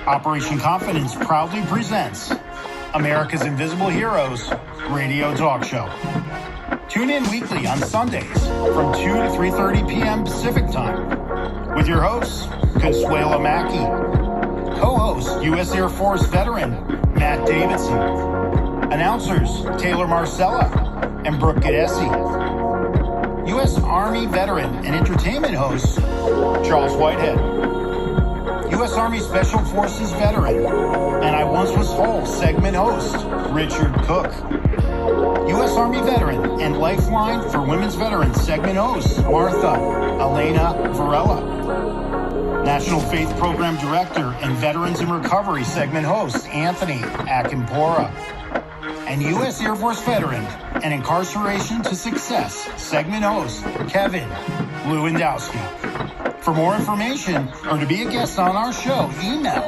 Operation Confidence proudly presents America's Invisible Heroes radio talk show. Tune in weekly on Sundays from 2 to 3:30 p.m. Pacific Time with your hosts, Consuelo Mackey, co-host U.S. Air Force veteran Matt Davidson, announcers Taylor Marcella and Brooke Gadesi, U.S. Army veteran and entertainment host Charles Whitehead, U.S. Army Special Forces veteran and I Once Was Whole segment host Richard Cook, U.S. Army veteran and Lifeline for Women's Veterans segment host Martha Elena Varela, National Faith Program Director and Veterans in Recovery segment host Anthony Akimpora, and U.S. Air Force veteran and Incarceration to Success segment host Kevin Lewandowski. For more information or to be a guest on our show, email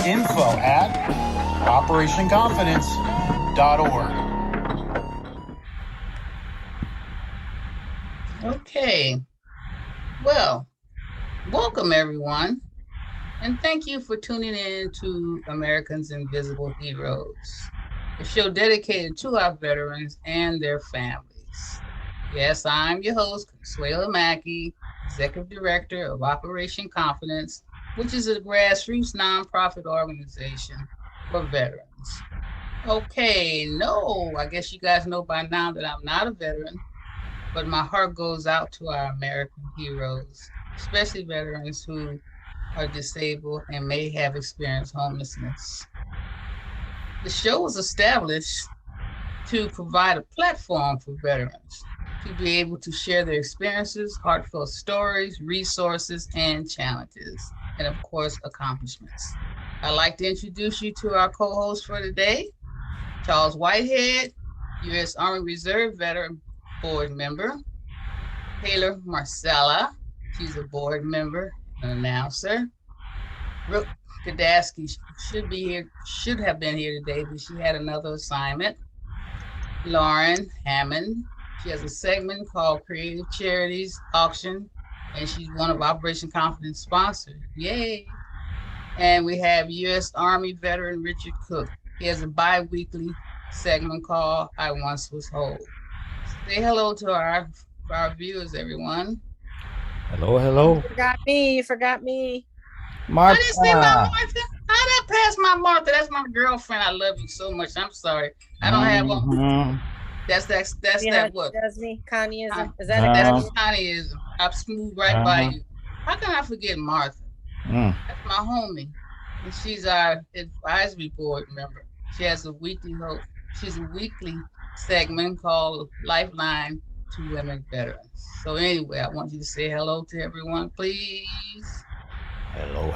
info@operationconfidence.org. Okay, well, welcome everyone, and thank you for tuning in to Americans Invisible Heroes, a show dedicated to our veterans and their families. Yes, I'm your host, Consuelo Mackey, Executive Director of Operation Confidence, which is a grassroots nonprofit organization for veterans. Okay, I guess you guys know by now that I'm not a veteran, but my heart goes out to our American heroes, especially veterans who are disabled and may have experienced homelessness. The show was established to provide a platform for veterans to be able to share their experiences, heartfelt stories, resources, and challenges, and of course, accomplishments. I'd like to introduce you to our co-host for today, Charles Whitehead, U.S. Army Reserve veteran board member, Taylor Marcella, she's a board member and announcer. Brooke Gadesi should have been here today, but she had another assignment. Lauren Hammond, she has a segment called Creative Charities Auction, and she's one of Operation Confidence sponsors. Yay! And we have U.S. Army veteran Richard Cook. He has a bi-weekly segment called I Once Was Whole. Say hello to our viewers, everyone. Hello. You forgot me. I Martha. didn't say my Martha. How did I pass my Martha? That's my girlfriend. I love you so much. I'm sorry. I don't have one. That's that what? Does me? Connieism. Is That's that Connieism. I smooth right by you. How can I forget Martha? That's my homie. And she's our advisory board member. She has a weekly segment called Lifeline to Women Veterans. So anyway, I want you to say hello to everyone, please. Hello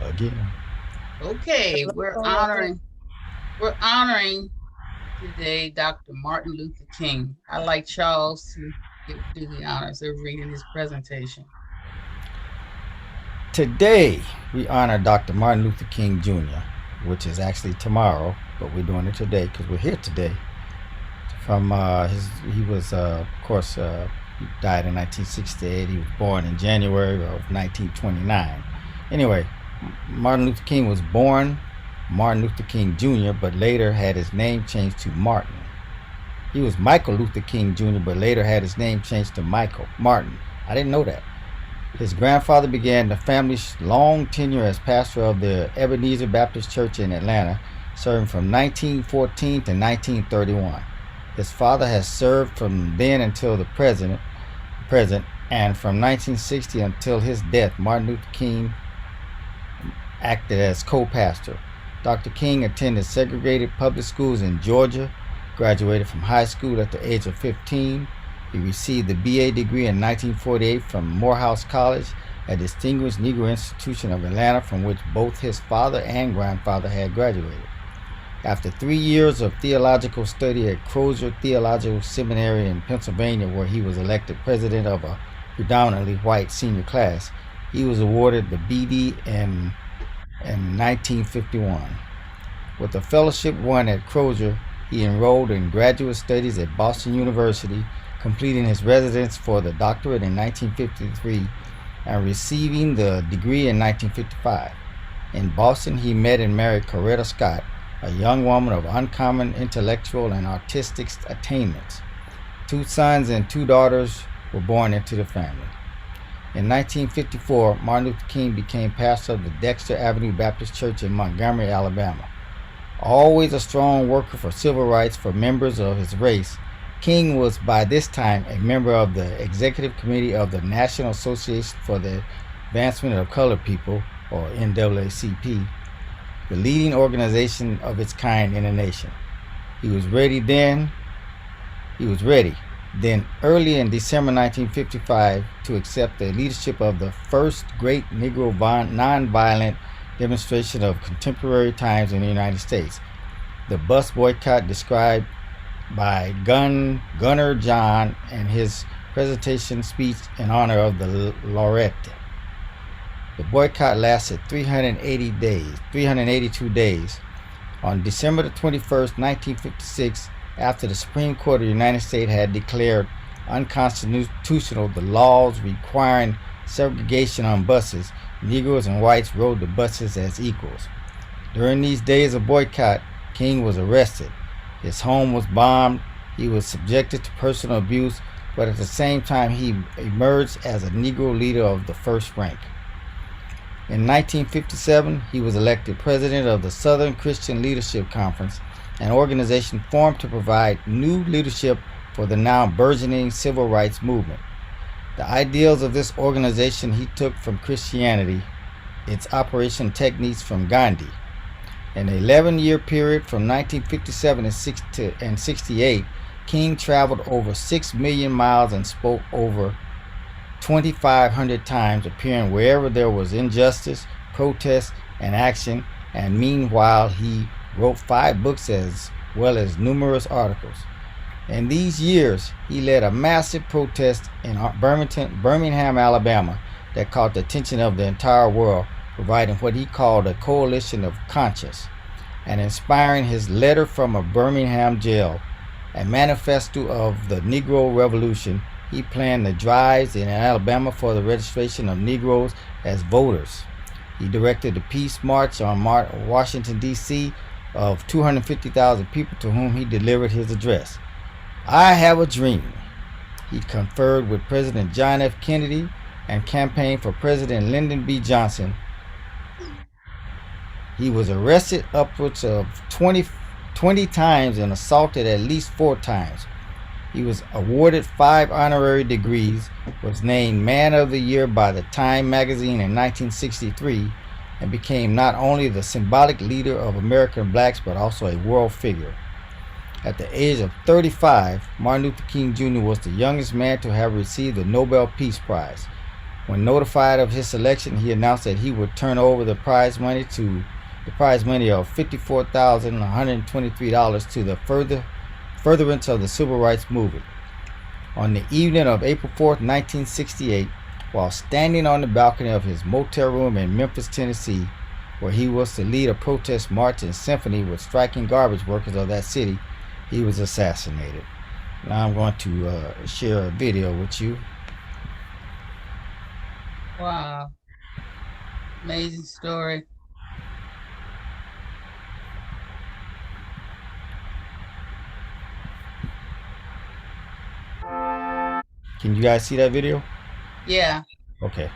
again. Okay, we're honoring today Dr. Martin Luther King. I'd like Charles to do the honors of reading his presentation. Today, we honor Dr. Martin Luther King Jr., which is actually tomorrow, but we're doing it today because we're here today. He died in 1968. He was born in January of 1929. Anyway, Martin Luther King was born Martin Luther King Jr., but later had his name changed to Martin. He was Michael Luther King Jr., but later had his name changed to Martin. I didn't know that. His grandfather began the family's long tenure as pastor of the Ebenezer Baptist Church in Atlanta, serving from 1914 to 1931. His father has served from then until the present, and from 1960 until his death, Martin Luther King acted as co-pastor. Dr. King attended segregated public schools in Georgia, graduated from high school at the age of 15. He received the BA degree in 1948 from Morehouse College, a distinguished Negro institution of Atlanta from which both his father and grandfather had graduated. After 3 years of theological study at Crozer Theological Seminary in Pennsylvania, where he was elected president of a predominantly white senior class, he was awarded the BD in 1951. With a fellowship won at Crozer, he enrolled in graduate studies at Boston University, completing his residence for the doctorate in 1953 and receiving the degree in 1955. In Boston, he met and married Coretta Scott, a young woman of uncommon intellectual and artistic attainments. 2 sons and 2 daughters were born into the family. In 1954, Martin Luther King became pastor of the Dexter Avenue Baptist Church in Montgomery, Alabama. Always a strong worker for civil rights for members of his race, King was by this time a member of the Executive Committee of the National Association for the Advancement of Colored People, or NAACP, the leading organization of its kind in the nation. He was ready. Then, early in December 1955, to accept the leadership of the first great Negro nonviolent demonstration of contemporary times in the United States, the bus boycott described by Gunner John and his presentation speech in honor of the laureate. The boycott lasted 382 days. On December the 21st, 1956, after the Supreme Court of the United States had declared unconstitutional the laws requiring segregation on buses, Negroes and whites rode the buses as equals. During these days of boycott, King was arrested. His home was bombed. He was subjected to personal abuse, but at the same time, he emerged as a Negro leader of the first rank. In 1957, he was elected president of the Southern Christian Leadership Conference, an organization formed to provide new leadership for the now burgeoning civil rights movement. The ideals of this organization he took from Christianity, its operation techniques from Gandhi. In an 11-year period from 1957 and 68, King traveled over 6 million miles and spoke over 2,500 times, appearing wherever there was injustice, protest, and action, and meanwhile he wrote 5 books as well as numerous articles. In these years, he led a massive protest in Birmingham, Alabama that caught the attention of the entire world, providing what he called a coalition of conscience, and inspiring his letter from a Birmingham jail, a manifesto of the Negro Revolution. He planned the drives in Alabama for the registration of Negroes as voters. He directed the Peace March on Washington, D.C. of 250,000 people to whom he delivered his address. I have a dream. He conferred with President John F. Kennedy and campaigned for President Lyndon B. Johnson. He was arrested upwards of 20 times and assaulted at least 4 times. He was awarded 5 honorary degrees, was named Man of the Year by the Time magazine in 1963, and became not only the symbolic leader of American blacks but also a world figure. At the age of 35, Martin Luther King Jr. was the youngest man to have received the Nobel Peace Prize. When notified of his selection, he announced that he would turn over the prize money of $54,123 to the furtherance of the civil rights movement. On the evening of April 4th, 1968, while standing on the balcony of his motel room in Memphis, Tennessee, where he was to lead a protest march and symphony with striking garbage workers of that city, he was assassinated. Now I'm going to share a video with you. Wow. Amazing story. Can you guys see that video? Yeah. Okay.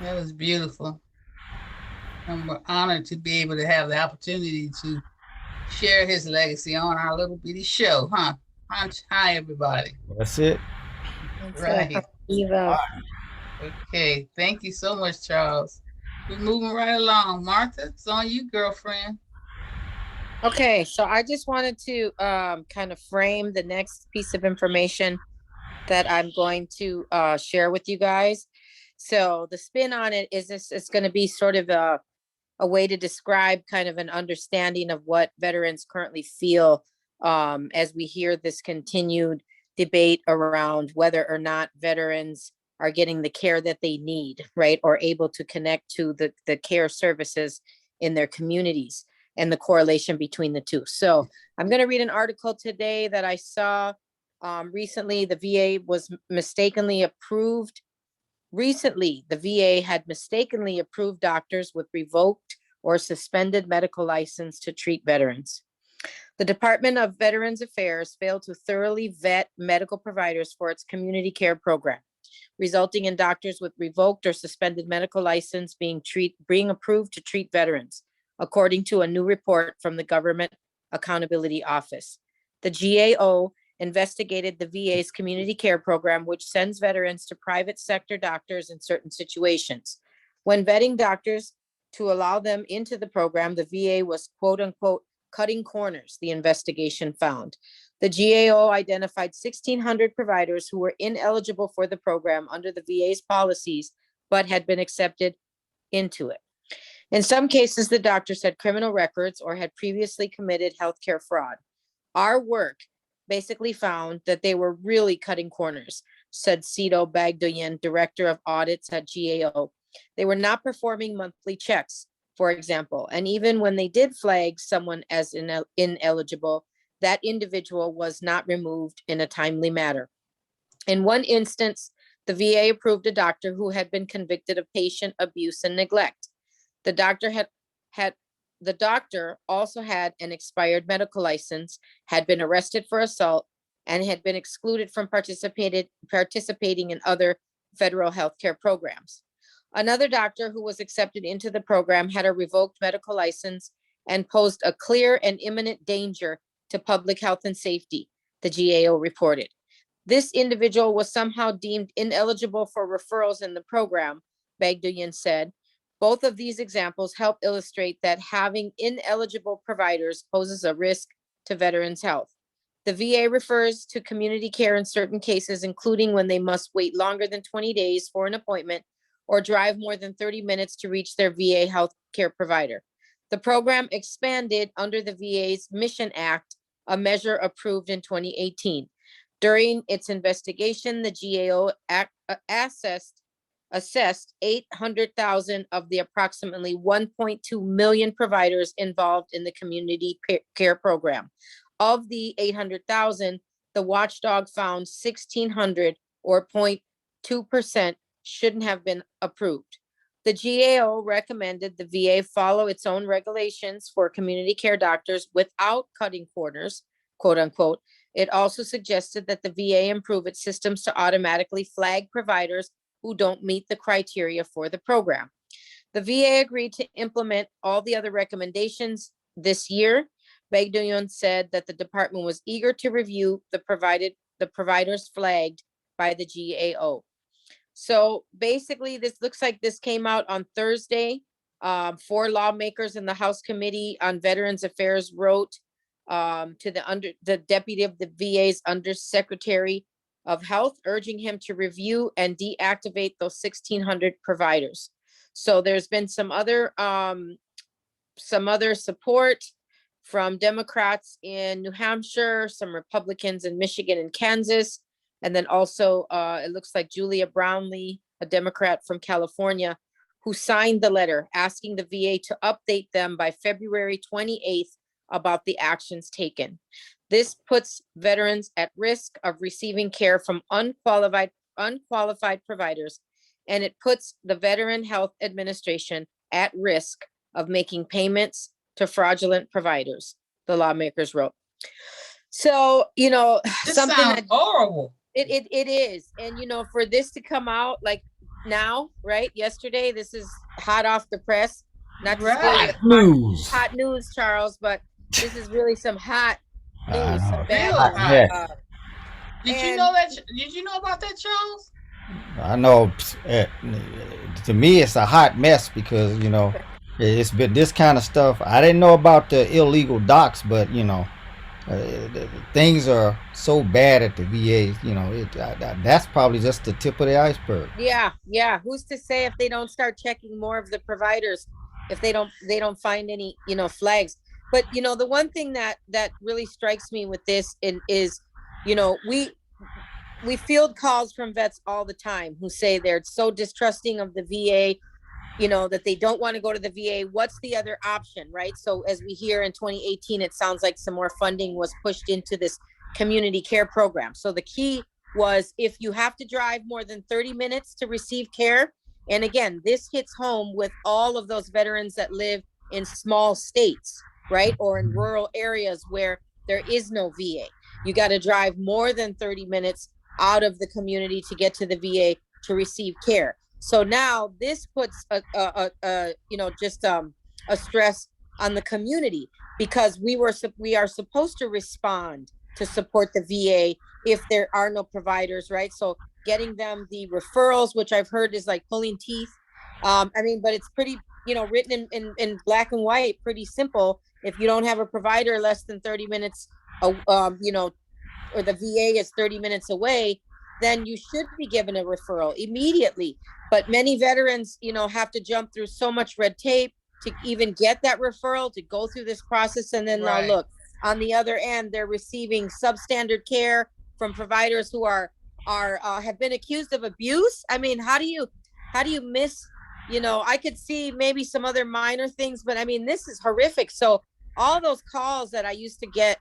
That was beautiful. And we're honored to be able to have the opportunity to share his legacy on our little bitty show, huh? Hi, everybody. That's it. Right. Eva. Okay. Thank you so much, Charles. We're moving right along. Martha, it's on you, girlfriend. Okay, so I just wanted to kind of frame the next piece of information that I'm going to share with you guys. So the spin on it is this, it's going to be sort of a way to describe kind of an understanding of what veterans currently feel as we hear this continued debate around whether or not veterans are getting the care that they need, right? Or able to connect to the care services in their communities and the correlation between the two. So I'm going to read an article today that I saw recently. The VA was mistakenly approved. Recently, the VA had mistakenly approved doctors with revoked or suspended medical license to treat veterans. The Department of Veterans Affairs failed to thoroughly vet medical providers for its community care program, resulting in doctors with revoked or suspended medical license being approved to treat veterans, according to a new report from the Government Accountability Office. The GAO investigated the VA's community care program, which sends veterans to private sector doctors in certain situations. When vetting doctors to allow them into the program, the VA was quote unquote cutting corners, the investigation found. The GAO identified 1,600 providers who were ineligible for the program under the VA's policies, but had been accepted into it. In some cases, the doctors had criminal records or had previously committed healthcare fraud. Our work basically found that they were really cutting corners, said Cito Bagdoyan, director of audits at GAO. They were not performing monthly checks, for example, and even when they did flag someone as ineligible, that individual was not removed in a timely manner. In one instance, the VA approved a doctor who had been convicted of patient abuse and neglect. The doctor also had an expired medical license, had been arrested for assault, and had been excluded from participating in other federal healthcare programs. Another doctor who was accepted into the program had a revoked medical license and posed a clear and imminent danger to public health and safety, the GAO reported. This individual was somehow deemed ineligible for referrals in the program, Bagdoyan said. Both of these examples help illustrate that having ineligible providers poses a risk to veterans' health. The VA refers to community care in certain cases, including when they must wait longer than 20 days for an appointment or drive more than 30 minutes to reach their VA healthcare provider. The program expanded under the VA's Mission Act, a measure approved in 2018. During its investigation, the GAO assessed 800,000 of the approximately 1.2 million providers involved in the community care program. Of the 800,000, the watchdog found 1,600 or 0.2% shouldn't have been approved. The GAO recommended the VA follow its own regulations for community care doctors without cutting corners, quote unquote. It also suggested that the VA improve its systems to automatically flag providers who don't meet the criteria for the program. The VA agreed to implement all the other recommendations this year. Bagdoyan said that the department was eager to review the providers flagged by the GAO. So basically, this looks like this came out on Thursday. 4 lawmakers in the House Committee on Veterans Affairs wrote to the deputy of the VA's Undersecretary of Health, urging him to review and deactivate those 1,600 providers. So there's been some other support from Democrats in New Hampshire, some Republicans in Michigan and Kansas, and then also it looks like Julia Brownlee, a Democrat from California, who signed the letter asking the VA to update them by February 28th about the actions taken. This puts veterans at risk of receiving care from unqualified providers, and it puts the Veteran Health Administration at risk of making payments to fraudulent providers, the lawmakers wrote. So, This something sounds that horrible. It is. And, for this to come out like now, right? Yesterday, this is hot off the press. Not to steal Right. your News. hot news, Charles, but this is really some hot I news, some know. bad Real Hot news. hot. mess. Did you And know that? Did you know about that, Charles? I know. To me, it's a hot mess because it's been this kind of stuff. I didn't know about the illegal docks, but things are so bad at the VA. That's probably just the tip of the iceberg. yeah, yeah. Who's to say if they don't start checking more of the providers, if they don't find any, flags. But the one thing that really strikes me with this is, you know, we field calls from vets all the time who say they're so distrusting of the VA, that they don't want to go to the VA. What's the other option, right? So as we hear in 2018, it sounds like some more funding was pushed into this community care program. So the key was, if you have to drive more than 30 minutes to receive care, and again, this hits home with all of those veterans that live in small states, right? Or in rural areas where there is no VA. You got to drive more than 30 minutes out of the community to get to the VA to receive care. So now this puts a stress on the community, because we are supposed to respond to support the VA if there are no providers, right? So getting them the referrals, which I've heard is like pulling teeth. But it's pretty, written in black and white, pretty simple. If you don't have a provider less than 30 minutes, or the VA is 30 minutes away, then you should be given a referral immediately. But many veterans, have to jump through so much red tape to even get that referral, to go through this process. And then now look, on the other end, they're receiving substandard care from providers who have been accused of abuse. I mean, how do you miss, I could see maybe some other minor things, but I mean, this is horrific. So all those calls that I used to get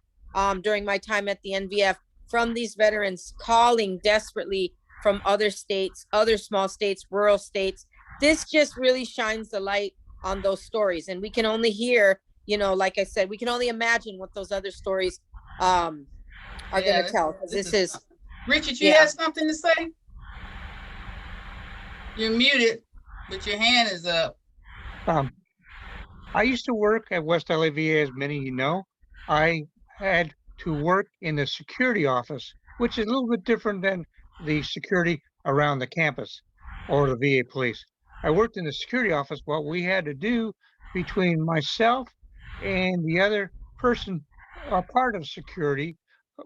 during my time at the NVF from these veterans calling desperately from other states, other small states, rural states, this just really shines the light on those stories. And we can only hear, like I said, we can only imagine what those other stories are going to tell. Because this is Richard, you have something to say? You're muted, but your hand is up. I used to work at West LA VA, as many of you know. I had to work in the security office, which is a little bit different than the security around the campus or the VA police. I worked in the security office. What we had to do between myself and the other person, a part of security,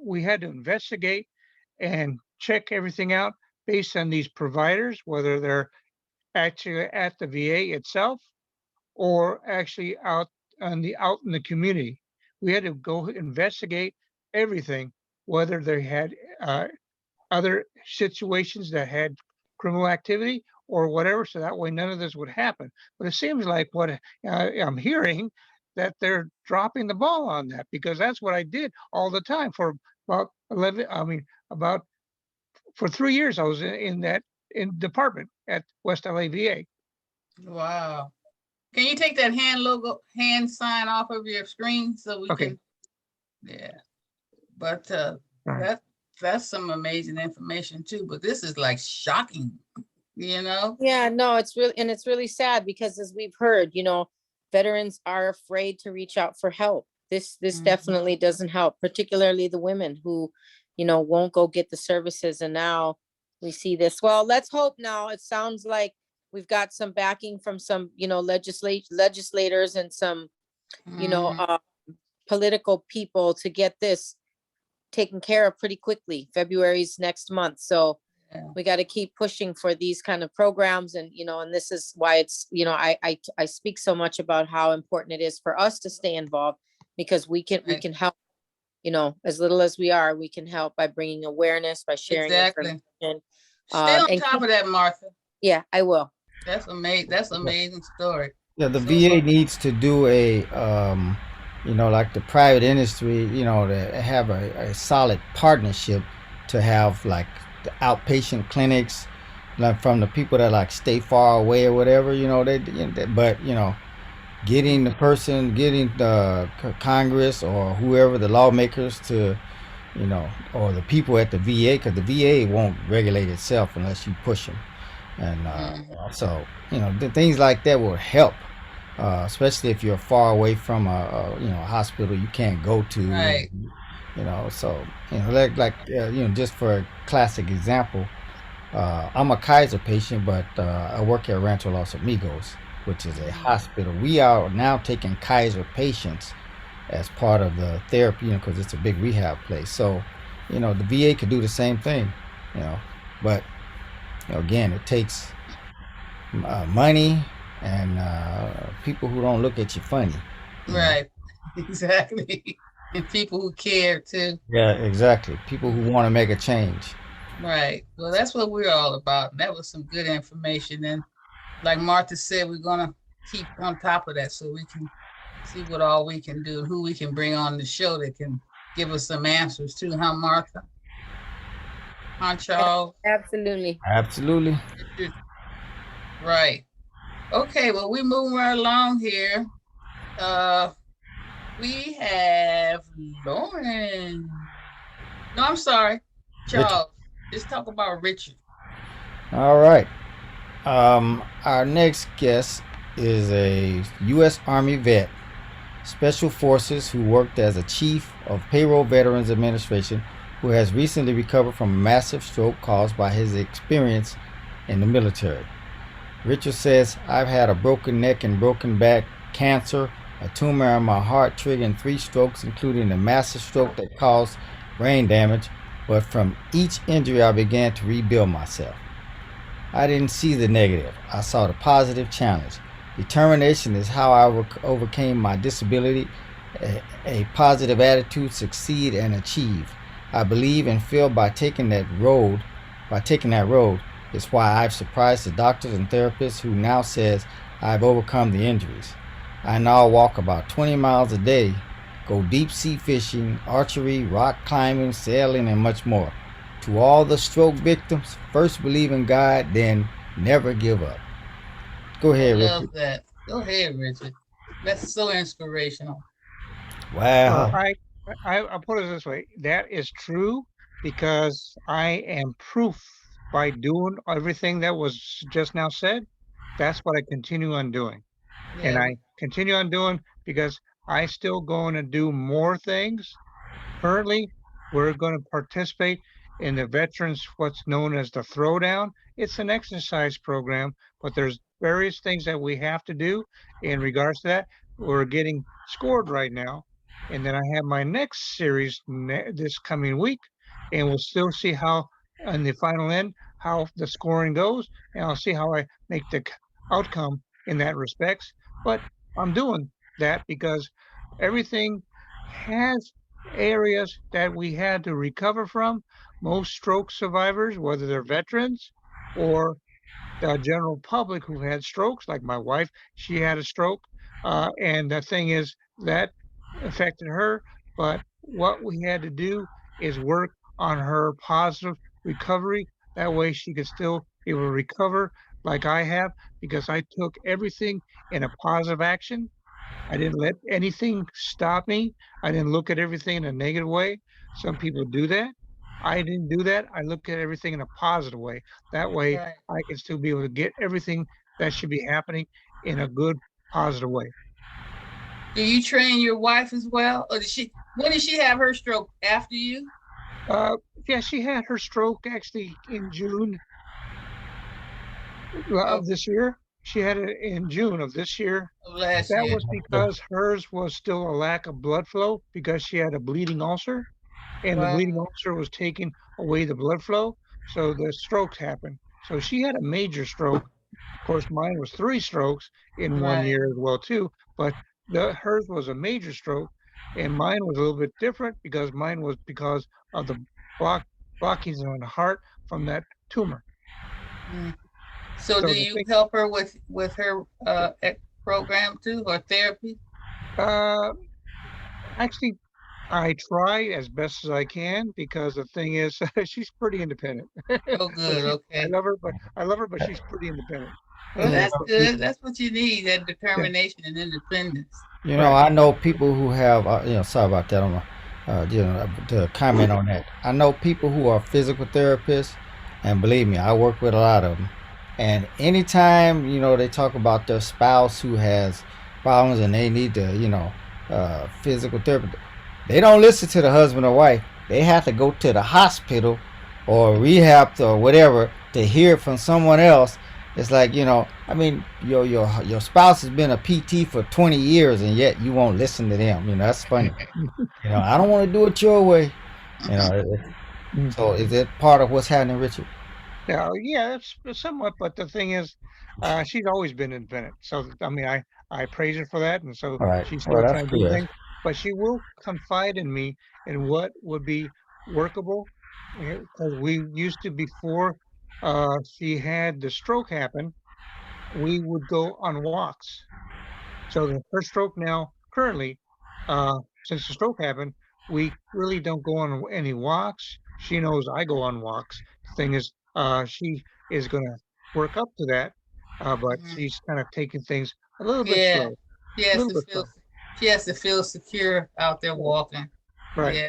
we had to investigate and check everything out based on these providers, whether they're actually at the VA itself or actually out in the community. We had to go investigate everything, whether they had other situations that had criminal activity or whatever, so that way none of this would happen. But it seems like what I'm hearing, that they're dropping the ball on that, because that's what I did all the time for about for 3 years. I was in that department at West LA VA. Wow. Can you take that hand sign off of your screen so we can? Yeah. But that's some amazing information too. But this is like shocking, Yeah, no, it's really sad, because as we've heard, veterans are afraid to reach out for help. This definitely doesn't help, particularly the women who, won't go get the services. And now we see this. Well, let's hope now. It sounds like we've got some backing from some, legislators and some, political people to get this taken care of pretty quickly. February's next month. So we got to keep pushing for these kind of programs. And, and this is why it's, I speak so much about how important it is for us to stay involved, because we can help, as little as we are, we can help by bringing awareness, by sharing information. Stay on top of that, Martha. Yeah, I will. That's amazing. That's an amazing story. Yeah, the VA needs to do a, like the private industry, to have a solid partnership, to have like the outpatient clinics, like from the people that like stay far away or whatever, getting the Congress or whoever, the lawmakers to, or the people at the VA, because the VA won't regulate itself unless you push them. And so, things like that will help, especially if you're far away from a hospital you can't go to. Right. So just for a classic example, I'm a Kaiser patient, but I work at Rancho Los Amigos, which is a Mhm. hospital. We are now taking Kaiser patients as part of the therapy, because it's a big rehab place. So, the VA could do the same thing, you know, but again, it takes money and people who don't look at you funny, you know. Right. Exactly. And people who care too. Yeah, exactly. People who want to make a change. Right. Well, that's what we're all about. And that was some good information. And like Martha said, we're gonna keep on top of that so we can see what all we can do and who we can bring on the show that can give us some answers too, huh, Martha? Huh, Charles? Absolutely. Absolutely. Richard? Right. Okay, well, we moving right along here. Uh we have Lauren. No, I'm sorry. Richard. Charles. Let's talk about Richard. All right. Our next guest is a U.S. Army vet, Special Forces, who worked as a chief of Payroll Veterans Administration, who has recently recovered from a massive stroke caused by his experience in the military. Richard says, I've had a broken neck and broken back, cancer, a tumor in my heart, triggering 3 strokes, including a massive stroke that caused brain damage. But from each injury, I began to rebuild myself. I didn't see the negative. I saw the positive challenge. Determination is how I overcame my disability. A positive attitude, succeed and achieve. I believe and feel by taking that road, is why I've surprised the doctors and therapists who now says I've overcome the injuries. I now walk about 20 miles a day, go deep sea fishing, archery, rock climbing, sailing, and much more. To all the stroke victims, first believe in God, then never give up. Go I ahead, love Richard. that. Go ahead, Richard. That's so inspirational. Well, Wow. I'll put it this way. That is true because I am proof by doing everything that was just now said. That's what I continue on doing. And Yeah, I continue on doing because I still going to do more things. Currently, we're going to participate in the veterans, what's known as the throwdown. It's an exercise program, but there's various things that we have to do in regards to that. We're getting scored right now. And then I have my next series this coming week, and we'll still see how, on the final end, how the scoring goes, and I'll see how I make the outcome in that respects. But I'm doing that because everything has areas that we had to recover from. Most stroke survivors, whether they're veterans or the general public who had strokes, like my wife, she had a stroke. And the thing is, that affected her. But what we had to do is work on her positive recovery. That way she could still be able to recover like I have, because I took everything in a positive action. I didn't let anything stop me. I didn't look at everything in a negative way. Some people do that. I didn't do that. I look at everything in a positive way. That way, right. I can still be able to get everything that should be happening in a good, positive way. Do you train your wife as well? Or did she when did she have her stroke? After you? Uh, yeah, she had her stroke actually in June Oh, of this year. She had it in June of this year. of last That year. was because hers was still a lack of blood flow because she had a bleeding ulcer, and the Wow. bleeding ulcer was taking away the blood flow, so the strokes happened. So she had a major stroke. Of course, mine was 3 strokes in one Right. year as well too, but hers was a major stroke, and mine was a little bit different because mine was because of the block blockings on the heart from that tumor. Mm. So So do the you thing, help her with her program too or therapy? uh, actually, I try as best as I can because the thing is, she's pretty independent. Oh, But good. she, Okay. I love her, but she's pretty independent. Well, Yeah. that's good. That's what you need, that Yeah, determination and independence. right. I know people who have, sorry about that. To comment on that. I know people who are physical therapists, and believe me, I work with a lot of them. And anytime, they talk about their spouse who has problems and they need to, physical therapy, They don't listen to the husband or wife. They have to go to the hospital or rehab or whatever to hear it from someone else. It's like, I mean, your spouse has been a PT for 20 years and yet you won't listen to them. That's funny. I don't want to do it your way. You know, so is it part of what's happening, Richard? Yeah, it's somewhat, but the thing is, she's always been independent. So I mean, I praise her for that, and so All right. she's Well, still that's trying to do good. things. But she will confide in me in what would be workable, because we used to before she had the stroke happen, we would go on walks. So her stroke now, currently, since the stroke happened, we really don't go on any walks. She knows I go on walks. The thing is, she is going to work up to that, but Mhm. she's kind of taking things a little bit Yeah, slow, she a has little to bit feel slow. she has to feel secure out there Right. walking. Right. Yeah,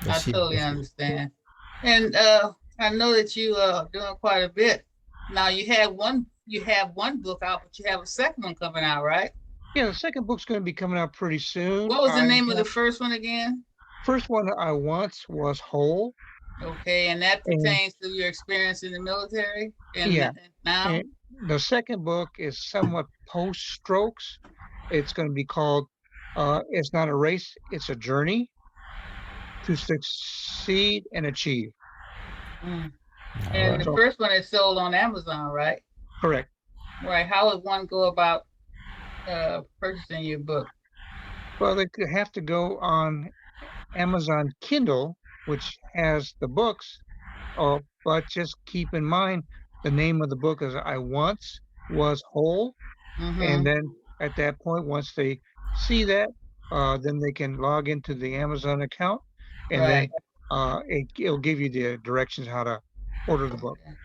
But I she, totally understand. And I know that you are doing quite a bit. Now you have one book out, but you have a second one coming out, right? Yeah, the second book's going to be coming out pretty soon. What was the I name of the have first one again? first one I once was whole, Okay, and that and pertains to your experience in the military yeah, and now? and the second book is somewhat post strokes. It's going to be called "It's Not a Race, It's a Journey to Succeed and Achieve." Mm. all And right. the So first one is sold on Amazon, right? correct. Right. How would one go about purchasing your book? Well, they could have to go on Amazon Kindle, which has the books. But just keep in mind the name of the book is "I Once Was Whole." And Mm-hmm. then at that point, once they see that, then they can log into the Amazon account, and Right. then it'll give you the directions how to order the book. Okay.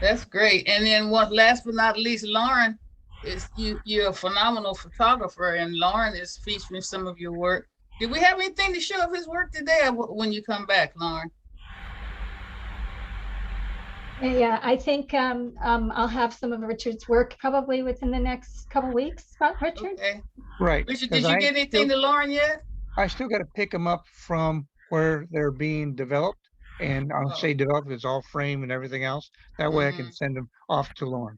That's great. And then one last but not least, Lauren is you're a phenomenal photographer, and Lauren is featuring some of your work. Did we have anything to show of his work today when you come back, Lauren? Yeah, I think I'll have some of Richard's work probably within the next couple weeks, Richard. Okay. Right, Richard, because did you get anything to Lauren yet? I still got to pick them up from where they're being developed, and I'll Oh, say developed is all frame and everything else. That way, I can mm-hmm. send them off to Lauren.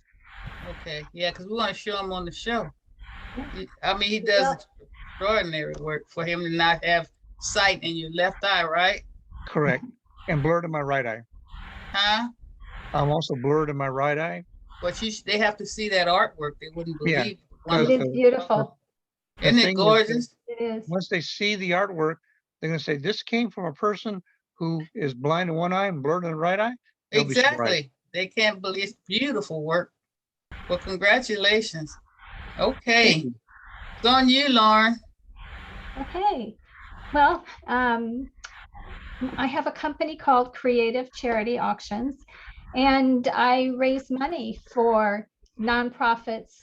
Okay. Yeah, because we want to show him on the show. Yeah. I mean, he does Well, extraordinary work for him to not have sight in your left eye, right? Correct, and blurred in my right eye. Huh? I'm also blurred in my right eye. But they have to see that artwork. They wouldn't Yeah, believe one it because of is beautiful. the Isn't it thing is that gorgeous? It is. once they see the artwork, they're going to say, "This came from a person who is blind in one eye and blurred in the right eye." They'll be surprised. Exactly. They can't believe it's beautiful work. Well, congratulations. Thank Okay. you. It's on you, Lauren. Okay. Well, I have a company called Creative Charity Auctions, and I raise money for nonprofits,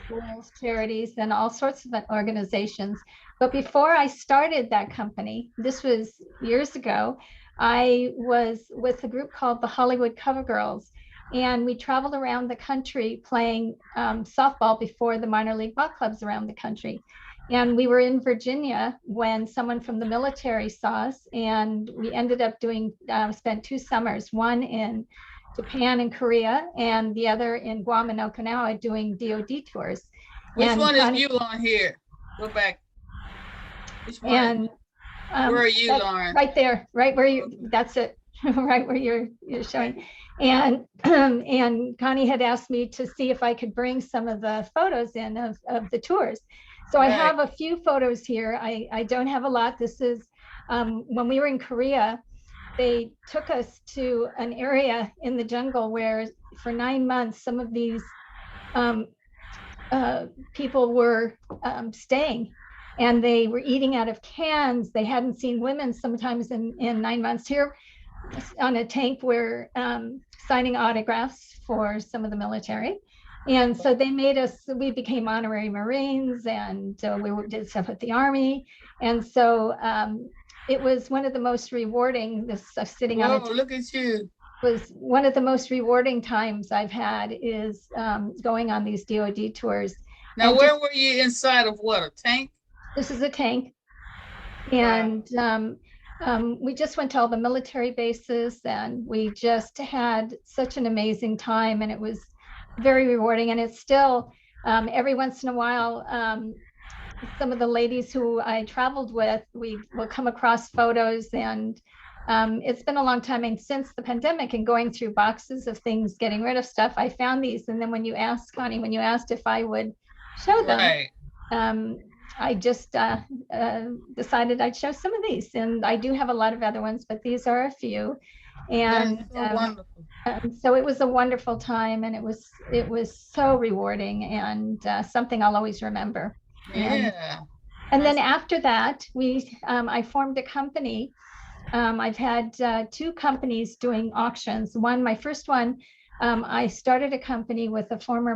schools, charities, and all sorts of organizations. But before I started that company, this was years ago, I was with a group called the Hollywood Cover Girls, and we traveled around the country playing softball before the minor league ball clubs around the country. And we were in Virginia when someone from the military saw us, and we ended up spent 2 summers, one in Japan and Korea, and the other in Guam and Okinawa doing DoD tours. Which And one is Connie, you on here? Go back. Which one? and Where are you, Lauren? right there, right where you, that's it, right where you're showing. And and Connie had asked me to see if I could bring some of the photos in of the tours. So I have a few photos here. I don't have a lot. This is when we were in Korea, they took us to an area in the jungle where for 9 months, some of these people were staying, and they were eating out of cans. They hadn't seen women sometimes in 9 months. Here on a tank, we're signing autographs for some of the military. And so they made us, we became honorary Marines, and did stuff with the Army. And so it was one of the most rewarding, this sitting on a tank. Look at you. Was one of the most rewarding times I've had is going on these DoD tours. Now, where were you inside of what, a tank? This is a tank. And we just went to all the military bases, and we just had such an amazing time, and it was very rewarding. And it's still every once in a while, some of the ladies who I traveled with, we will come across photos, and it's been a long time. And since the pandemic and going through boxes of things, getting rid of stuff, I found these. And then when you asked, Connie, when you asked if I would show them, Right. I just decided I'd show some of these. And I do have a lot of other ones, but these are a few. And That's so wonderful. so it was a wonderful time, and it was so rewarding, and something I'll always remember. Yeah. And then after that, I formed a company. I've had two companies doing auctions. My first one, I started a company with a former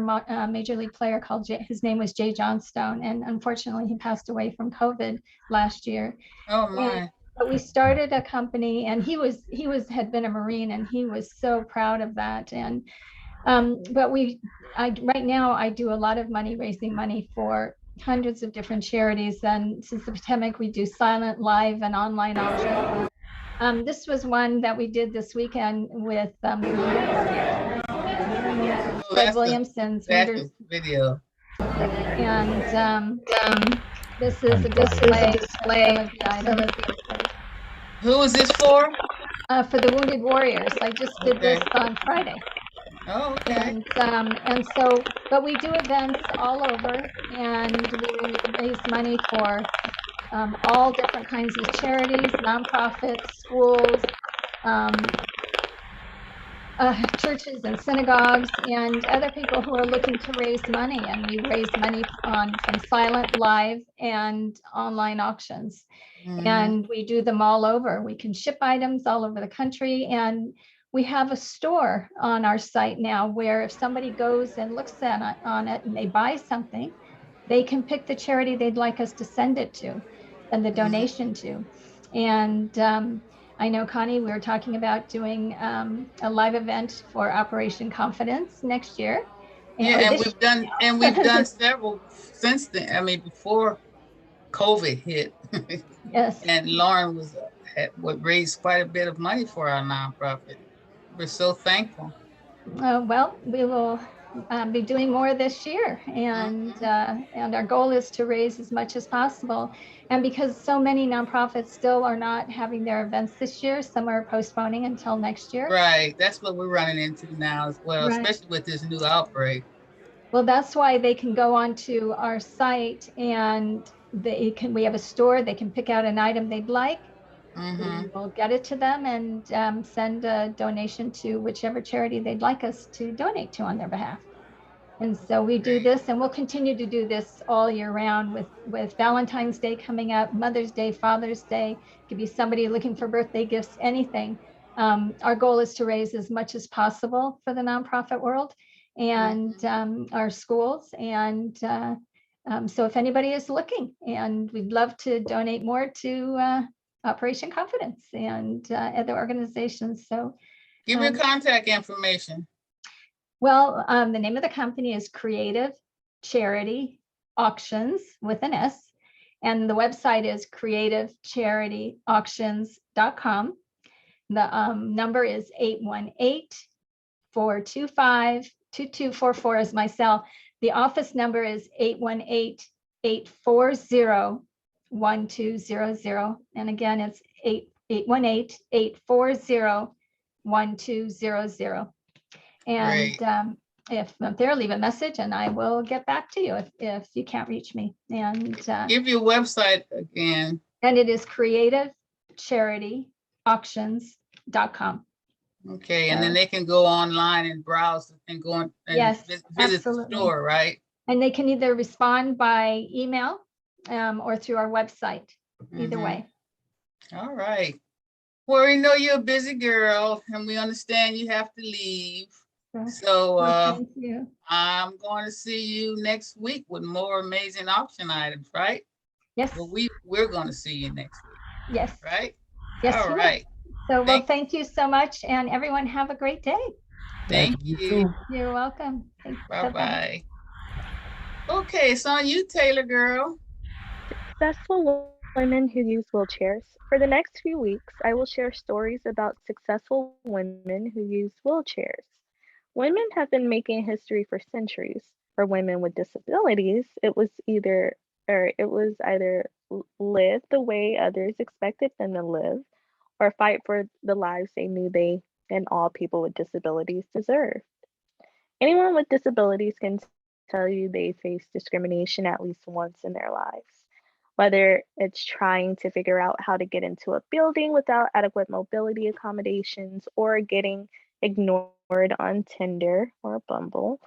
major league player called his name was Jay Johnstone, and unfortunately he passed away from COVID last year. Oh my. But we started a company, and he had been a Marine, and he was so proud of that. And but right now I do a lot of raising money for hundreds of different charities. And since the pandemic, we do silent, live, and online auctions. This was one that we did this weekend with Fred Williamson's video. And this is a display. Who is this for? For the Wounded Warriors. I just did this on Friday. Oh, okay. And so, but we do events all over, and we raise money for all different kinds of charities, nonprofits, schools, churches and synagogues, and other people who are looking to raise money. And we raise money from silent, live, and online auctions. And we do them all over. We can ship items all over the country, and we have a store on our site now where if somebody goes and looks on it and they buy something, they can pick the charity they'd like us to send it to and the donation to. And I know, Connie, we were talking about doing a live event for Operation Confidence next year. Yeah, and we've done several since then. I mean, before COVID hit. Yes. And Lauren would raise quite a bit of money for our nonprofit. We're so thankful. Well, we will be doing more this year, and our goal is to raise as much as possible. And because so many nonprofits still are not having their events this year, some are postponing until next year. Right, that's what we're running into now as well, especially with this new outbreak. Well, that's why they can go onto our site, and we have a store. They can pick out an item they'd like. We will get it to them and send a donation to whichever charity they'd like us to donate to on their behalf. And so we do this, and we'll continue to do this all year round with Valentine's Day coming up, Mother's Day, Father's Day. It could be somebody looking for birthday gifts, anything. Our goal is to raise as much as possible for the nonprofit world and our schools. And so if anybody is looking, and we'd love to donate more to Operation Confidence and other organizations. So give your contact information. Well, the name of the company is Creative Charity Auctions with an S, and the website is creativecharityauctions.com. The number is 818-425-2244 is my cell. The office number is 818-840-1200. And again, it's 818-840-1200. And if they'll leave a message, and I will get back to you if you can't reach me. And give your website again. And it is creativecharityauctions.com. Okay, and then they can go online and browse and go and visit the store, right? And they can either respond by email or through our website, either way. All right. Well, we know you're a busy girl, and we understand you have to leave. So thank you. I'm going to see you next week with more amazing auction items, right? Yes. Well, we're going to see you next week. Yes. Right? Yes. All right. So, well, thank you so much, and everyone have a great day. Thank you. You're welcome. Bye-bye. Okay, it's on you, Taylor girl. Successful women who use wheelchairs. For the next few weeks, I will share stories about successful women who use wheelchairs. Women have been making history for centuries. For women with disabilities, it was either live the way others expected them to live or fight for the lives they knew they and all people with disabilities deserve. Anyone with disabilities can tell you they face discrimination at least once in their lives, whether it's trying to figure out how to get into a building without adequate mobility accommodations or getting ignored on Tinder or Bumble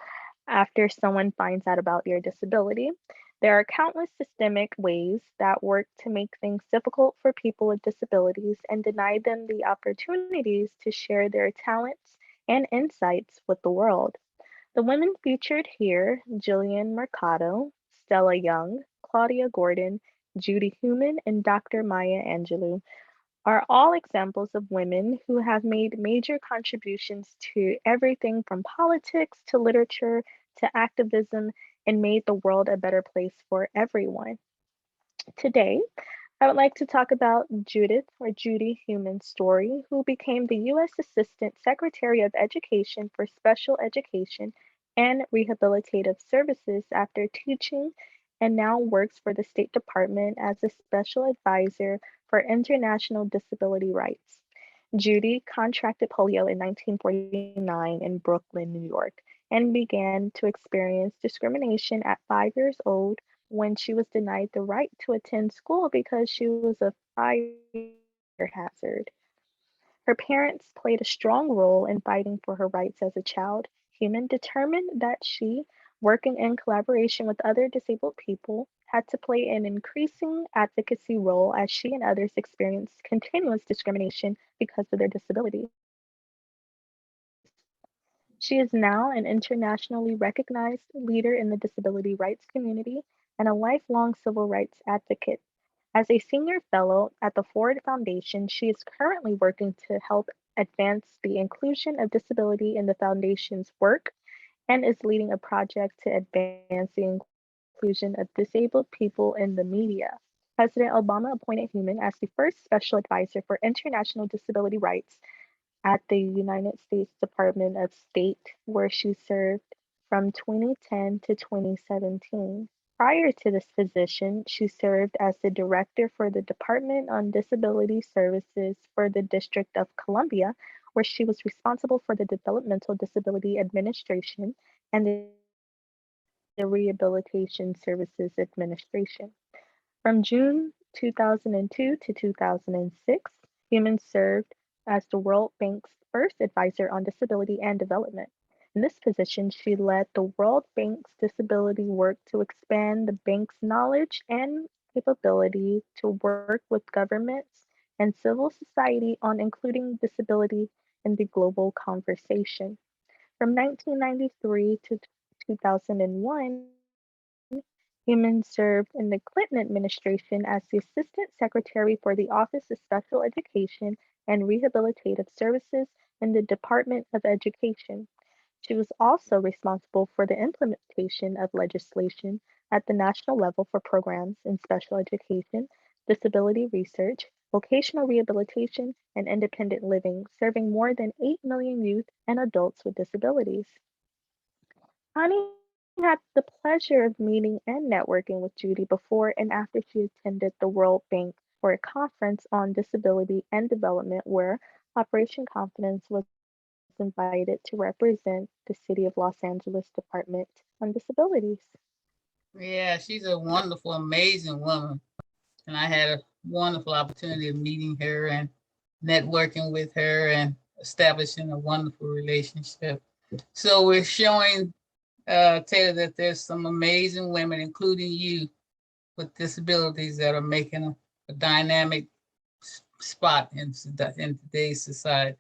after someone finds out about your disability. There are countless systemic ways that work to make things difficult for people with disabilities and deny them the opportunities to share their talents and insights with the world. The women featured here, Jillian Mercado, Stella Young, Claudia Gordon, Judy Human, and Dr. Maya Angelou, are all examples of women who have made major contributions to everything from politics to literature to activism and made the world a better place for everyone. Today, I would like to talk about Judith or Judy Human's story, who became the U.S. Assistant Secretary of Education for Special Education and Rehabilitative Services after teaching and now works for the State Department as a special advisor for international disability rights. Judy contracted polio in 1949 in Brooklyn, New York, and began to experience discrimination at 5 years old when she was denied the right to attend school because she was a fire hazard. Her parents played a strong role in fighting for her rights as a child. Human determined that she, working in collaboration with other disabled people, had to play an increasing advocacy role as she and others experienced continuous discrimination because of their disabilities. She is now an internationally recognized leader in the disability rights community and a lifelong civil rights advocate. As a senior fellow at the Ford Foundation, she is currently working to help advance the inclusion of disability in the foundation's work and is leading a project to advance the inclusion of disabled people in the media. President Obama appointed Human as the first special advisor for international disability rights at the United States Department of State, where she served from 2010 to 2017. Prior to this position, she served as the director for the Department on Disability Services for the District of Columbia, where she was responsible for the Developmental Disability Administration and the Rehabilitation Services Administration. From June 2002 to 2006, Human served as the World Bank's first advisor on disability and development. In this position, she led the World Bank's disability work to expand the bank's knowledge and capability to work with governments and civil society on including disability in the global conversation. From 1993 to 2001, Human served in the Clinton administration as the Assistant Secretary for the Office of Special Education and Rehabilitative Services in the Department of Education. She was also responsible for the implementation of legislation at the national level for programs in special education, disability research, vocational rehabilitation, and independent living, serving more than 8 million youth and adults with disabilities. Connie had the pleasure of meeting and networking with Judy before and after she attended the World Bank for a conference on disability and development where Operation Confidence was invited to represent the City of Los Angeles Department on Disabilities. Yeah, she's a wonderful, amazing woman. And I had a wonderful opportunity of meeting her and networking with her and establishing a wonderful relationship. So we're showing Taylor that there's some amazing women, including you, with disabilities that are making a dynamic spot in today's society.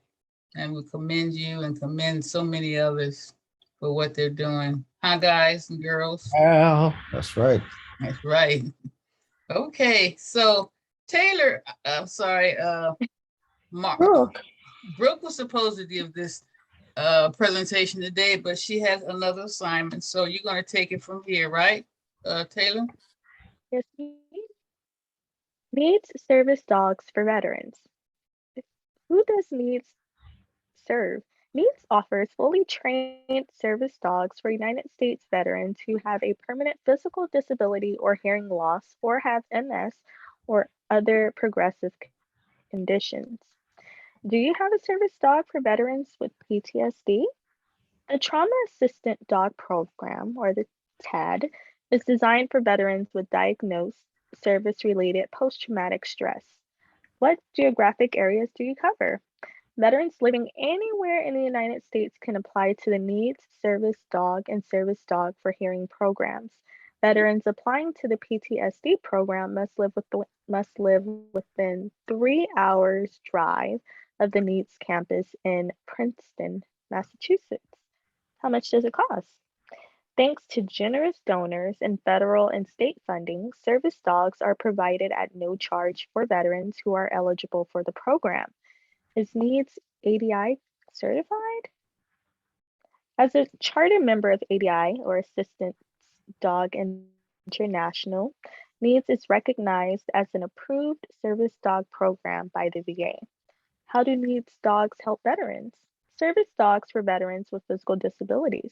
And we commend you and commend so many others for what they're doing. Hi, guys and girls. Well, that's right. That's right. Okay, so Taylor, I'm sorry, Mark, Brooke, Brooke was supposed to give this presentation today, but she has another assignment. So you're going to take it from here, right, Taylor? yes, ma'am. Needs service dogs for veterans. Who does Needs serve? Needs offers fully trained service dogs for United States veterans who have a permanent physical disability or hearing loss or have MS or other progressive conditions. Do you have a service dog for veterans with PTSD? The Trauma Assistant Dog Program, or the TAD, is designed for veterans with diagnosed service related post traumatic stress. What geographic areas do you cover? Veterans living anywhere in the United States can apply to the Needs Service Dog and Service Dog for Hearing programs. Veterans applying to the PTSD program must live within 3 hours drive of the Needs campus in Princeton, Massachusetts. How much does it cost? Thanks to generous donors and federal and state funding, service dogs are provided at no charge for veterans who are eligible for the program. Is Needs ADI certified? As a charter member of ADI, or Assistance Dog International, Needs is recognized as an approved service dog program by the VA. How do Needs dogs help veterans? Service dogs for veterans with physical disabilities.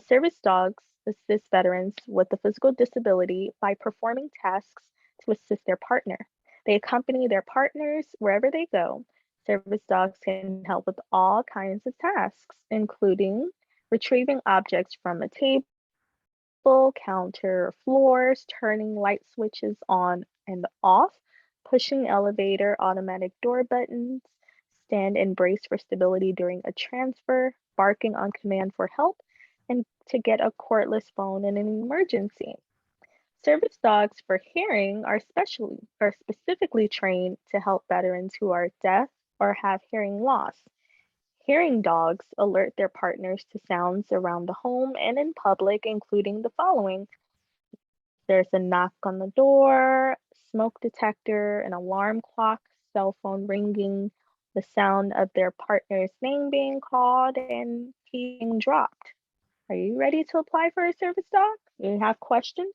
Service dogs assist veterans with a physical disability by performing tasks to assist their partner. They accompany their partners wherever they go. Service dogs can help with all kinds of tasks, including retrieving objects from a table, counter, floors, turning light switches on and off, pushing elevator automatic door buttons, stand and brace for stability during a transfer, barking on command for help, and to get a cordless phone in an emergency. Service dogs for hearing are specifically trained to help veterans who are deaf or have hearing loss. Hearing dogs alert their partners to sounds around the home and in public, including the following. There's a knock on the door, smoke detector, an alarm clock, cell phone ringing, the sound of their partner's name being called, and key being dropped. Are you ready to apply for a service dog? You have questions?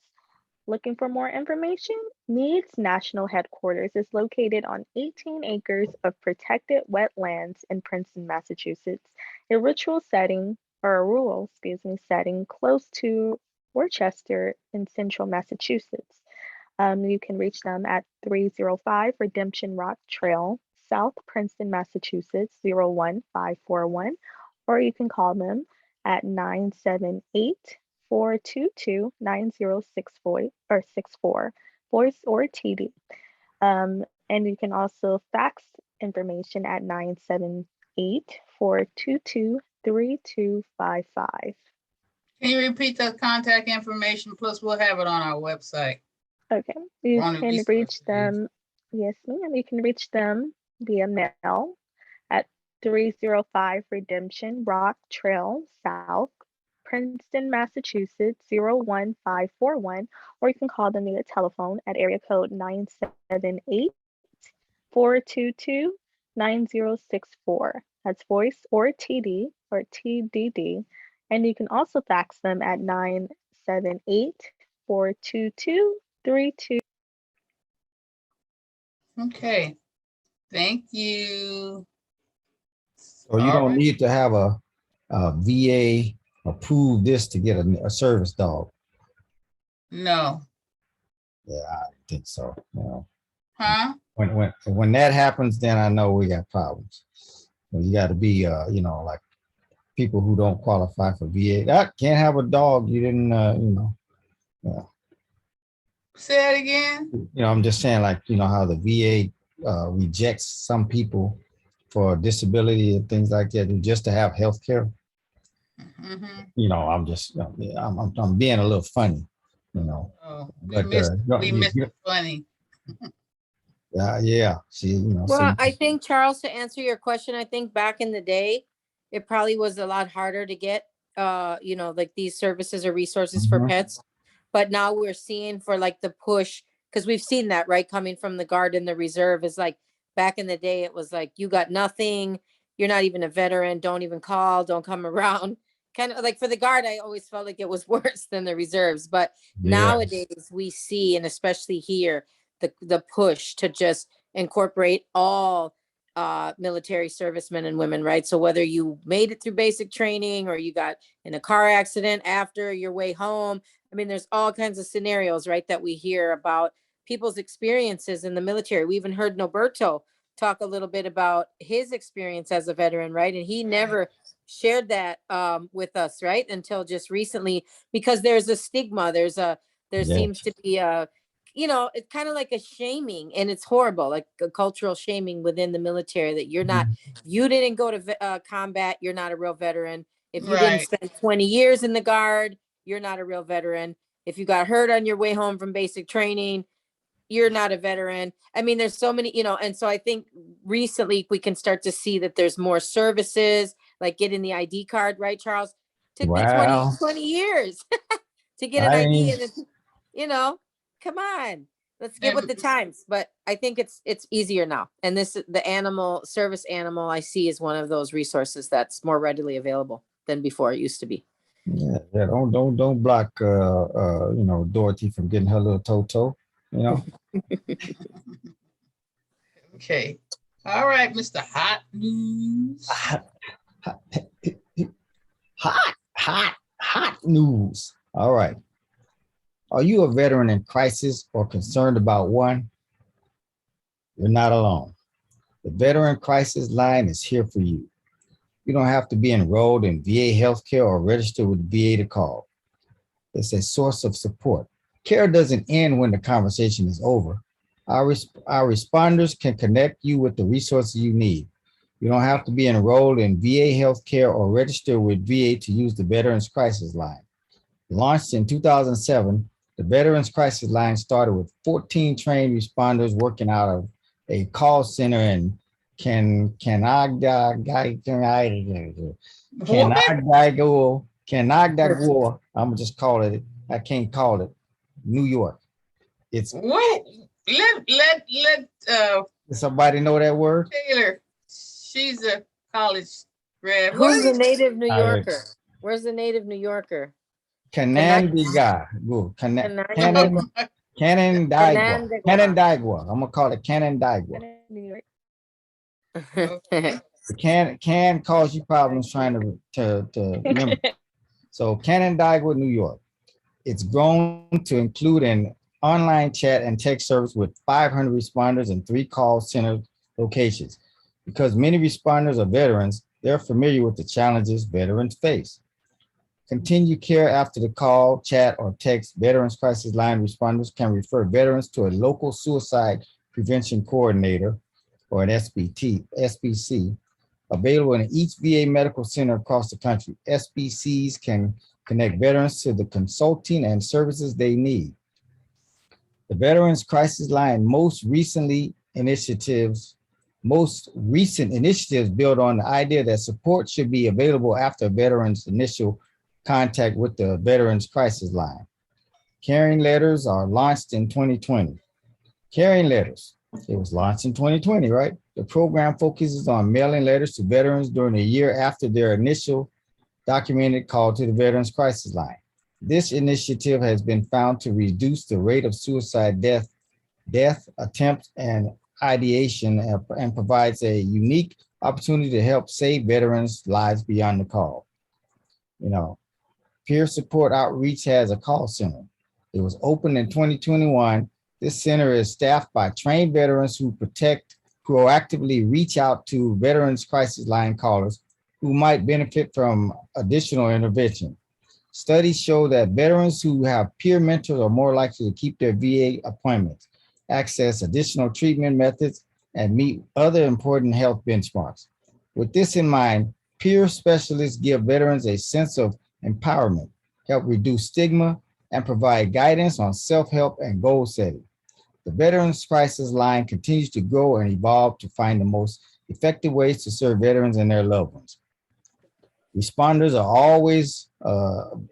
Looking for more information? Needs National Headquarters is located on 18 acres of protected wetlands in Princeton, Massachusetts, a rural setting close to Worcester in central Massachusetts. You can reach them at 305 Redemption Rock Trail, South Princeton, Massachusetts, 01541, or you can call them at 978 422 9064 or 64, voice or TD. And you can also fax information at 978 422 3255. Can you repeat that contact information? Plus, we'll have it on our website. Okay, you On the can resource reach page. them, yes ma'am, you can reach them via mail at 305 Redemption Rock Trail South, Princeton, Massachusetts, 01541, or you can call them via telephone at area code 978 422 9064. That's voice or TD or TDD. And you can also fax them at 978 422 32. Okay. Thank you. So you All don't right. need to have a VA approve this to get a service dog. No. Yeah, I think so. You know, Huh? when that happens, then I know we got problems. So you got to be, like people who don't qualify for VA. That can't have a dog. You didn't, yeah. Say that again. I'm just saying, like, how the VA rejects some people for disability and things like that, just to have health care. Mm-hmm. I'm just, I'm being a little funny, Oh, but we missed the funny. yeah, see, so Well, I think, Charles, to answer your question, I think back in the day, it probably was a lot harder to get, like these services or resources for mhm. pets. But now we're seeing for like the push, because we've seen that, right? Coming from the Guard and the Reserve is like back in the day, it was like, you got nothing. You're not even a veteran. Don't even call. Don't come around. Kind of like for the Guard, I always felt like it was worse than the Reserves. But Yeah. nowadays we see, and especially here, the push to just incorporate all military servicemen and women, right? So whether you made it through basic training or you got in a car accident after your way home, I mean, there's all kinds of scenarios, right, that we hear about people's experiences in the military. We even heard Noberto talk a little bit about his experience as a veteran, right? And he never shared that with us, right, until just recently, because there's a stigma. There seems to be a, it's kind of like a shaming, and it's horrible, like a cultural shaming within the military, that you're not, you didn't go to combat, you're not a real veteran. If you didn't spend 20 years in the Guard, you're not a real veteran. If you got hurt on your way home from basic training, you're not a veteran. I mean, there's so many, and so I think recently we can start to see that there's more services, like getting the ID card, right, Charles? Took me 20 years to get an ID, and it's, come on, let's get with the times. But I think it's easier now. And the service animal I see is one of those resources that's more readily available than before it used to be. Yeah. Don't block Dorothy from getting her little Toto. Okay. All right, Mr. Hot News. Hot news. All right. Are you a veteran in crisis or concerned about one? You're not alone. The Veteran Crisis Line is here for you. You don't have to be enrolled in VA healthcare or registered with VA to call. It's a source of support. Care doesn't end when the conversation is over. Our responders can connect you with the resources you need. You don't have to be enrolled in VA healthcare or registered with VA to use the Veterans Crisis Line. Launched in 2007, the Veterans Crisis Line started with 14 trained responders working out of a call center in Canandaigua. I'm gonna just call it. I can't call it New York. It's wait. Let somebody know that word. Taylor. She's a college grad. Who's the native New Yorker? Where's the native New Yorker? Canandaigua. Canandaigua. I'm gonna call it Canandaigua. The can cause you problems trying to remember. So Canandaigua, New York. It's grown to include an online chat and text service with 500 responders and 3 call center locations. Because many responders are veterans, they're familiar with the challenges veterans face. Continue care after the call, chat, or text. Veterans Crisis Line responders can refer veterans to a local suicide prevention coordinator, or an SBC, available in each VA medical center across the country. SBCs can connect veterans to the consulting and services they need. The Veterans Crisis Line most recent initiatives build on the idea that support should be available after a veteran's initial contact with the Veterans Crisis Line. Caring letters are launched in 2020. Caring letters, it was launched in 2020, right? The program focuses on mailing letters to veterans during the year after their initial documented call to the Veterans Crisis Line. This initiative has been found to reduce the rate of suicide death attempts and ideation, and provides a unique opportunity to help save veterans' lives beyond the call. Peer support outreach has a call center. It was opened in 2021. This center is staffed by trained veterans who proactively reach out to Veterans Crisis Line callers who might benefit from additional intervention. Studies show that veterans who have peer mentors are more likely to keep their VA appointments, access additional treatment methods, and meet other important health benchmarks. With this in mind, peer specialists give veterans a sense of empowerment, help reduce stigma, and provide guidance on self-help and goal setting. The Veterans Crisis Line continues to grow and evolve to find the most effective ways to serve veterans and their loved ones. Responders are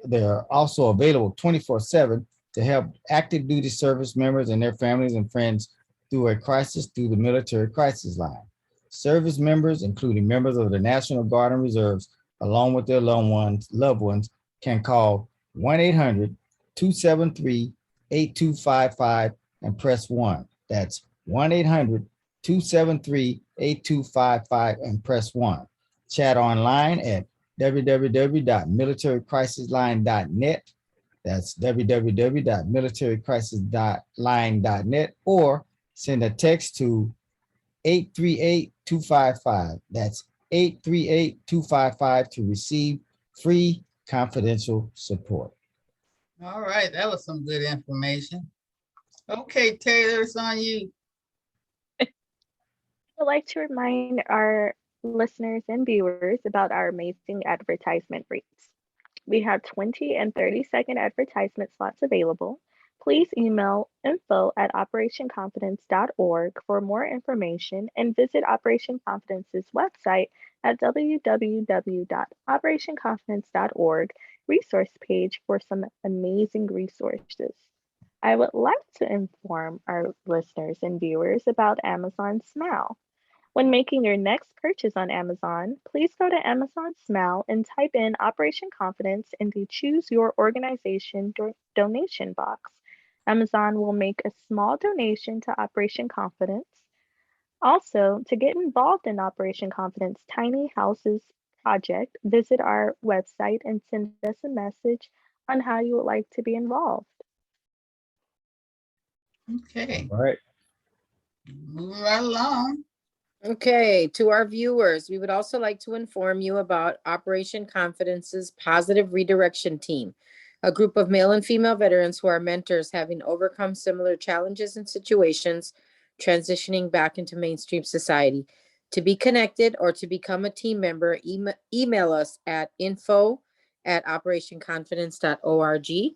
they're also available 24/7 to help active duty service members and their families and friends through a crisis through the Military Crisis Line. Service members, including members of the National Guard and Reserves, along with their loved ones, can call 1-800-273-8255 and press 1. That's 1-800-273-8255 and press 1. Chat online at www.militarycrisisline.net. That's www.militarycrisisline.net, or send a text to 838-255. That's 838-255 to receive free confidential support. All right, that was some good information. Okay, Taylor, it's on you. I'd like to remind our listeners and viewers about our amazing advertisement rates. We have 20 and 30-second advertisement slots available. Please email info@operationconfidence.org for more information and visit Operation Confidence's website at www.operationconfidence.org resource page for some amazing resources. I would like to inform our listeners and viewers about Amazon Smile. When making your next purchase on Amazon, please go to Amazon Smile and type in Operation Confidence in the Choose Your Organization donation box. Amazon will make a small donation to Operation Confidence. Also, to get involved in Operation Confidence Tiny Houses project, visit our website and send us a message on how you would like to be involved. Okay, All right. moving right along. Okay, to our viewers, we would also like to inform you about Operation Confidence's Positive Redirection Team, a group of male and female veterans who are mentors having overcome similar challenges and situations, transitioning back into mainstream society. To be connected or to become a team member, email us at info@operationconfidence.org.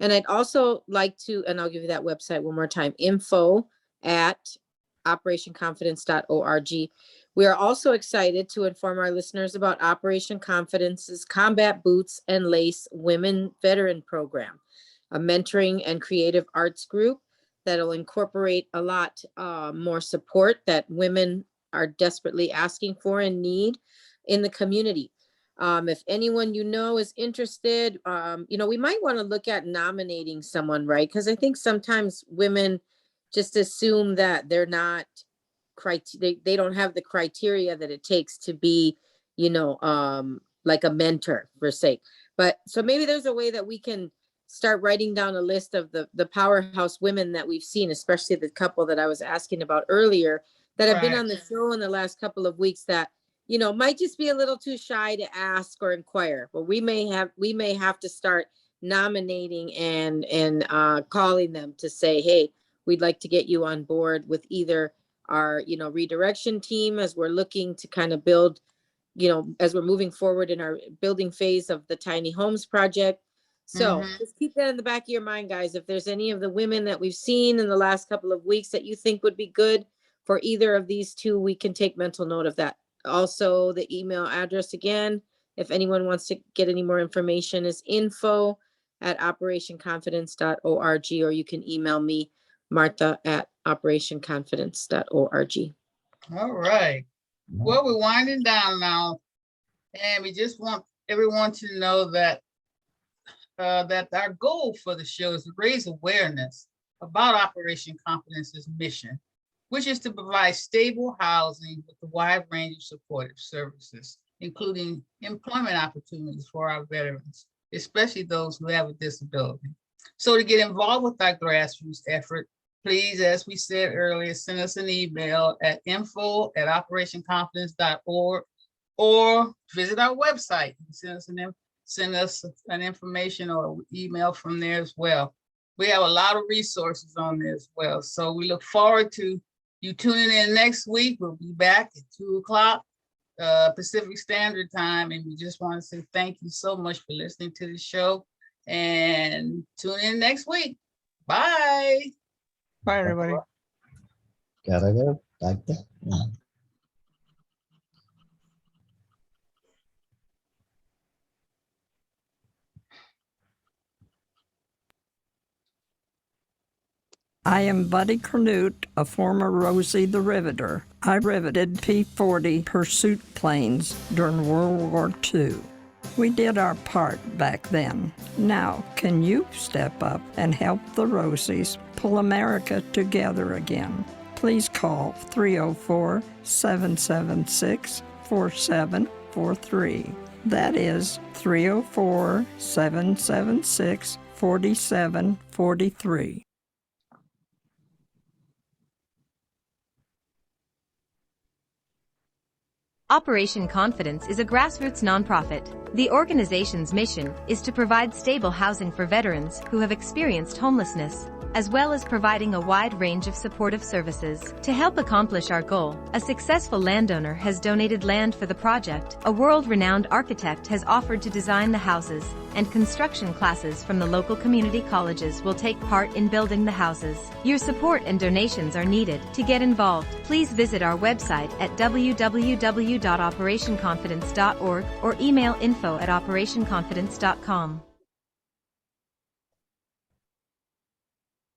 And I'd also like to, and I'll give you that website one more time, info@operationconfidence.org. We are also excited to inform our listeners about Operation Confidence's Combat Boots and Lace Women Veteran Program, a mentoring and creative arts group that'll incorporate a lot more support that women are desperately asking for and need in the community. If anyone you know is interested, we might want to look at nominating someone, right? Because I think sometimes women just assume that they're not they don't have the criteria that it takes to be, like a mentor per se. But so maybe there's a way that we can start writing down a list of the powerhouse women that we've seen, especially the couple that I was asking about earlier that have been Right. on the show in the last couple of weeks that, might just be a little too shy to ask or inquire, but we may have to start nominating and calling them to say, hey, we'd like to get you on board with either our, redirection team as we're looking to kind of build, as we're moving forward in our building phase of the tiny homes project. So just keep that in the back of your mind, guys. If there's any of the women that we've seen in the last couple of weeks that you think would be good for either of these two, we can take mental note of that. Also, the email address again, if anyone wants to get any more information, is info@operationconfidence.org, or you can email me, Martha@operationconfidence.org. All right. Well, we're winding down now, and we just want everyone to know that that our goal for the show is to raise awareness about Operation Confidence's mission, which is to provide stable housing with a wide range of supportive services, including employment opportunities for our veterans, especially those who have a disability. So to get involved with our grassroots effort, please, as we said earlier, send us an email at info@operationconfidence.org or visit our website. Send us an information or email from there as well. We have a lot of resources on there as well. So we look forward to you tuning in next week. We'll be back at 2:00 Pacific Standard Time. And we just want to say thank you so much for listening to the show, and tune in next week. Bye. Bye, everybody. Gotta go like that. Yeah. I am Buddy Canute, a former Rosie the Riveter. I riveted P-40 pursuit planes during World War II. We did our part back then. Now, can you step up and help the Rosies pull America together again? Please call 304-776-4743. That is 304-776-4743. Operation Confidence is a grassroots nonprofit. The organization's mission is to provide stable housing for veterans who have experienced homelessness, as well as providing a wide range of supportive services. To help accomplish our goal, a successful landowner has donated land for the project, a world-renowned architect has offered to design the houses, and construction classes from the local community colleges will take part in building the houses. Your support and donations are needed. To get involved, please visit our website at www.operationconfidence.org or email info@operationconfidence.com.